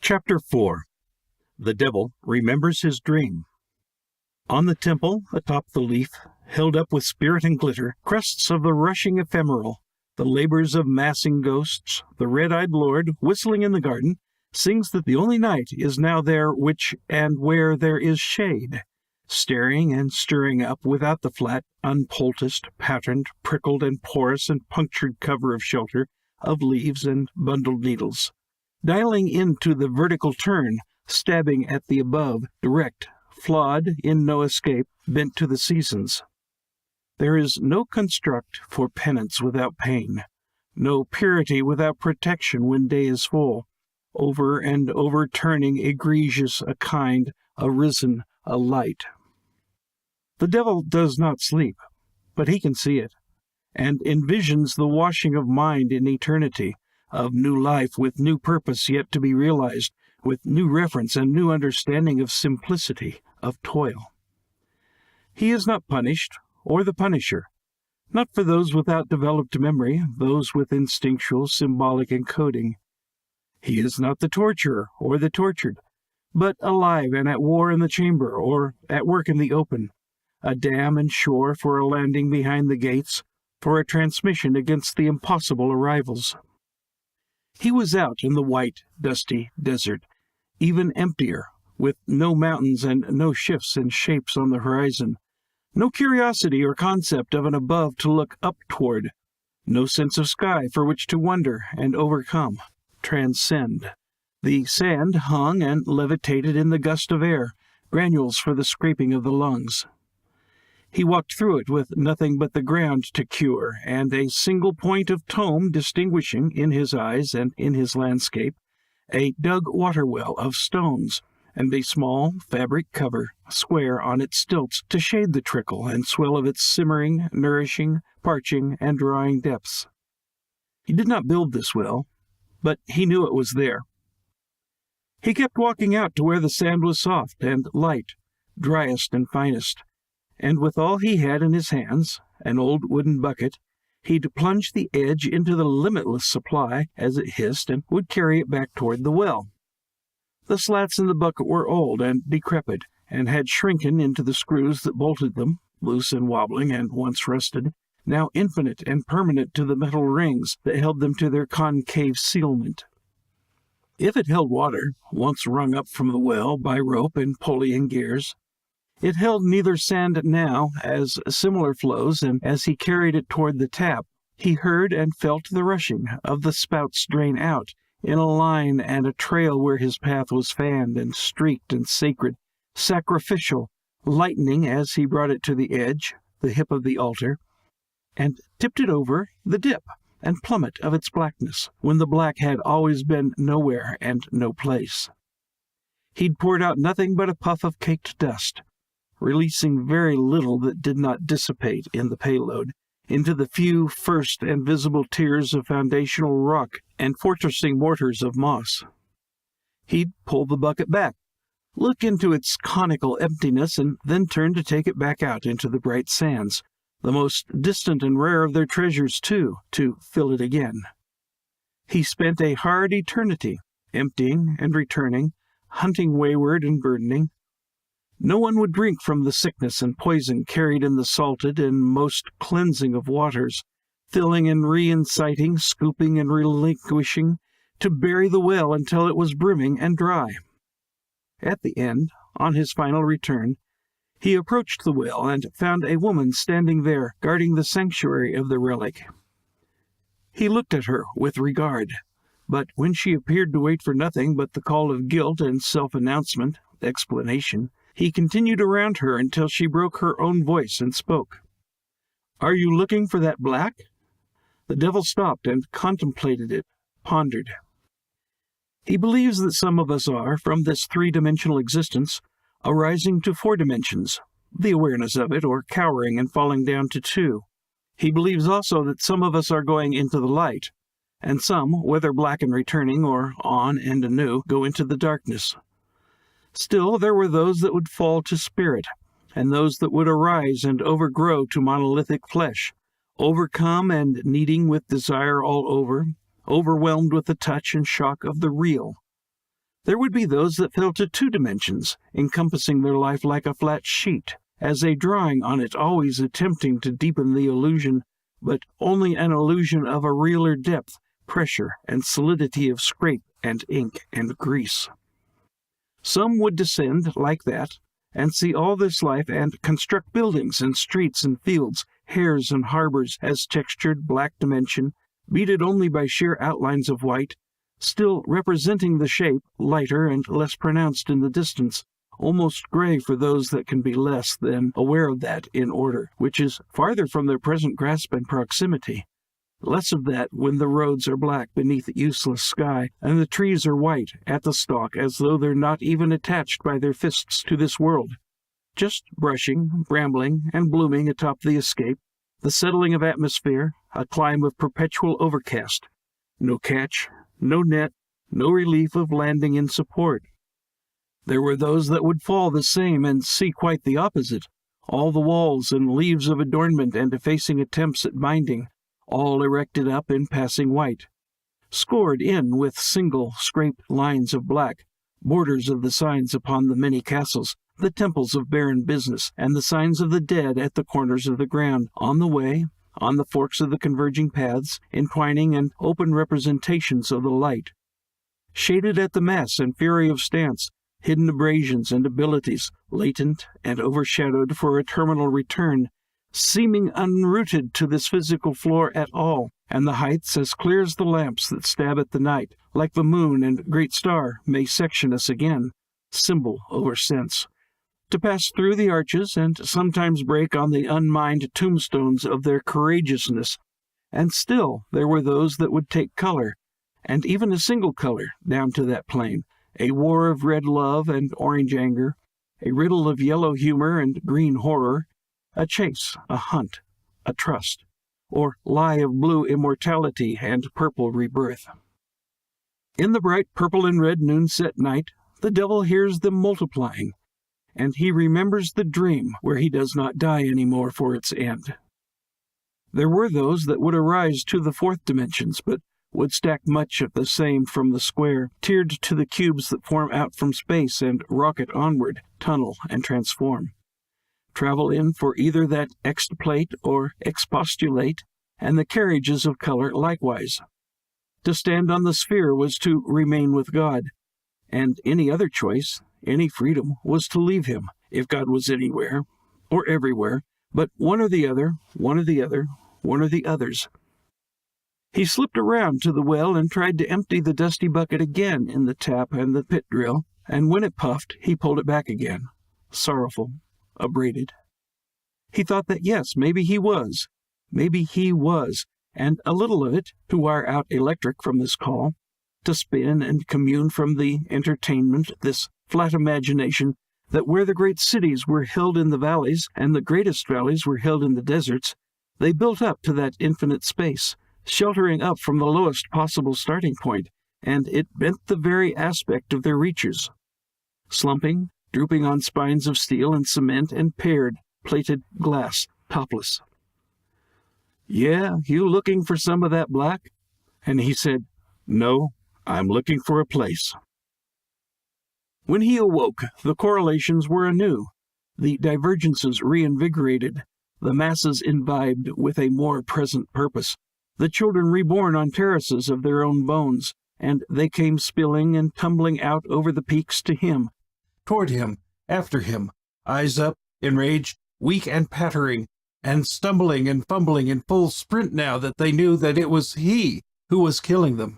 Chapter 4. The Devil Remembers His Dream. On the temple, atop the leaf, held up with spirit and glitter, crests of the rushing ephemeral, the labors of massing ghosts, the red-eyed lord, whistling in the garden, sings that the only night is now there which and where there is shade, staring and stirring up without the flat, unpoulticed, patterned, prickled and porous and punctured cover of shelter of leaves and bundled needles, dialing into the vertical turn, stabbing at the above, direct, flawed, in no escape, bent to the seasons. There is no construct for penance without pain, no purity without protection when day is full, over and over turning egregious, a kind, a risen, a light. The devil does not sleep, but he can see it, and envisions the washing of mind in eternity, of new life with new purpose yet to be realized, with new reference and new understanding of simplicity, of toil. He is not punished, or the punisher, not for those without developed memory, those with instinctual, symbolic encoding. He is not the torturer, or the tortured, but alive and at war in the chamber, or at work in the open, a dam and shore for a landing behind the gates, for a transmission against the impossible arrivals. He was out in the white, dusty desert, even emptier, with no mountains and no shifts and shapes on the horizon, no curiosity or concept of an above to look up toward, no sense of sky for which to wonder and overcome, transcend. The sand hung and levitated in the gust of air, granules for the scraping of the lungs. He walked through it with nothing but the ground to cure, and a single point of tone distinguishing, in his eyes and in his landscape, a dug water well of stones, and a small fabric cover, square on its stilts, to shade the trickle and swell of its simmering, nourishing, parching, and drawing depths. He did not build this well, but he knew it was there. He kept walking out to where the sand was soft and light, driest and finest, and with all he had in his hands, an old wooden bucket, he'd plunge the edge into the limitless supply as it hissed and would carry it back toward the well. The slats in the bucket were old and decrepit, and had shrinken into the screws that bolted them, loose and wobbling and once rusted, now infinite and permanent to the metal rings that held them to their concave sealment. If it held water, once wrung up from the well by rope and pulley and gears, it held neither sand now, as similar flows, and as he carried it toward the tap, he heard and felt the rushing of the spouts drain out, in a line and a trail where his path was fanned and streaked and sacred, sacrificial, lightening as he brought it to the edge, the hip of the altar, and tipped it over the dip and plummet of its blackness, when the black had always been nowhere and no place. He'd poured out nothing but a puff of caked dust, releasing very little that did not dissipate in the payload, into the few first and visible tiers of foundational rock and fortressing mortars of moss. He'd pull the bucket back, look into its conical emptiness, and then turn to take it back out into the bright sands, the most distant and rare of their treasures, too, to fill it again. He spent a hard eternity, emptying and returning, hunting wayward and burdening. No one would drink from the sickness and poison carried in the salted and most cleansing of waters, filling and re-inciting, scooping and relinquishing, to bury the well until it was brimming and dry. At the end, on his final return, he approached the well and found a woman standing there, guarding the sanctuary of the relic. He looked at her with regard, but when she appeared to wait for nothing but the call of guilt and self-announcement, explanation, he continued around her until she broke her own voice and spoke. "Are you looking for that black?" The devil stopped and contemplated it, pondered. He believes that some of us are, from this three-dimensional existence, arising to four dimensions, the awareness of it, or cowering and falling down to two. He believes also that some of us are going into the light, and some, whether black and returning or on and anew, go into the darkness. Still, there were those that would fall to spirit, and those that would arise and overgrow to monolithic flesh, overcome and needing with desire all over, overwhelmed with the touch and shock of the real. There would be those that fell to 2 dimensions, encompassing their life like a flat sheet, as a drawing on it always attempting to deepen the illusion, but only an illusion of a realer depth, pressure, and solidity of scrape and ink and grease. Some would descend like that, and see all this life and construct buildings and streets and fields, hairs and harbors as textured black dimension, beaded only by sheer outlines of white, still representing the shape, lighter and less pronounced in the distance, almost gray for those that can be less than aware of that in order, which is farther from their present grasp and proximity. Less of that when the roads are black beneath useless sky, and the trees are white at the stalk as though they're not even attached by their fists to this world. Just brushing, brambling, and blooming atop the escape, the settling of atmosphere, a climb of perpetual overcast. No catch, no net, no relief of landing in support. There were those that would fall the same and see quite the opposite, all the walls and leaves of adornment and effacing attempts at binding, all erected up in passing white, scored in with single scraped lines of black, borders of the signs upon the many castles, the temples of barren business, and the signs of the dead at the corners of the ground, on the way, on the forks of the converging paths, entwining and open representations of the light. Shaded at the mass and fury of stance, hidden abrasions and abilities, latent and overshadowed for a terminal return, seeming unrooted to this physical floor at all, and the heights as clear as the lamps that stab at the night, like the moon and great star, may section us again, symbol over sense, to pass through the arches and sometimes break on the unmined tombstones of their courageousness. And still there were those that would take color, and even a single color, down to that plane, a war of red love and orange anger, a riddle of yellow humor and green horror, a chase, a hunt, a trust, or lie of blue immortality and purple rebirth. In the bright purple and red noonset night, the devil hears them multiplying, and he remembers the dream where he does not die any more for its end. There were those that would arise to the 4th dimensions, but would stack much of the same from the square, tiered to the cubes that form out from space and rocket onward, tunnel and transform. Travel in for either that explate or expostulate, and the carriages of color likewise. To stand on the sphere was to remain with God, and any other choice, any freedom, was to leave him, if God was anywhere, or everywhere, but one or the other, one or the other, one or the others. He slipped around to the well and tried to empty the dusty bucket again in the tap and the pit drill, and when it puffed, he pulled it back again, sorrowful, abraded. He thought that yes, maybe he was, and a little of it, to wire out electric from this call, to spin and commune from the entertainment, this flat imagination, that where the great cities were held in the valleys, and the greatest valleys were held in the deserts, they built up to that infinite space, sheltering up from the lowest possible starting point, and it bent the very aspect of their reaches. Slumping, drooping on spines of steel and cement and pared, plated glass, topless. "Yeah, you looking for some of that black?" And he said, "No, I'm looking for a place." When he awoke, the correlations were anew, the divergences reinvigorated, the masses imbibed with a more present purpose, the children reborn on terraces of their own bones, and they came spilling and tumbling out over the peaks to him, toward him, after him, eyes up, enraged, weak and pattering, and stumbling and fumbling in full sprint now that they knew that it was he who was killing them.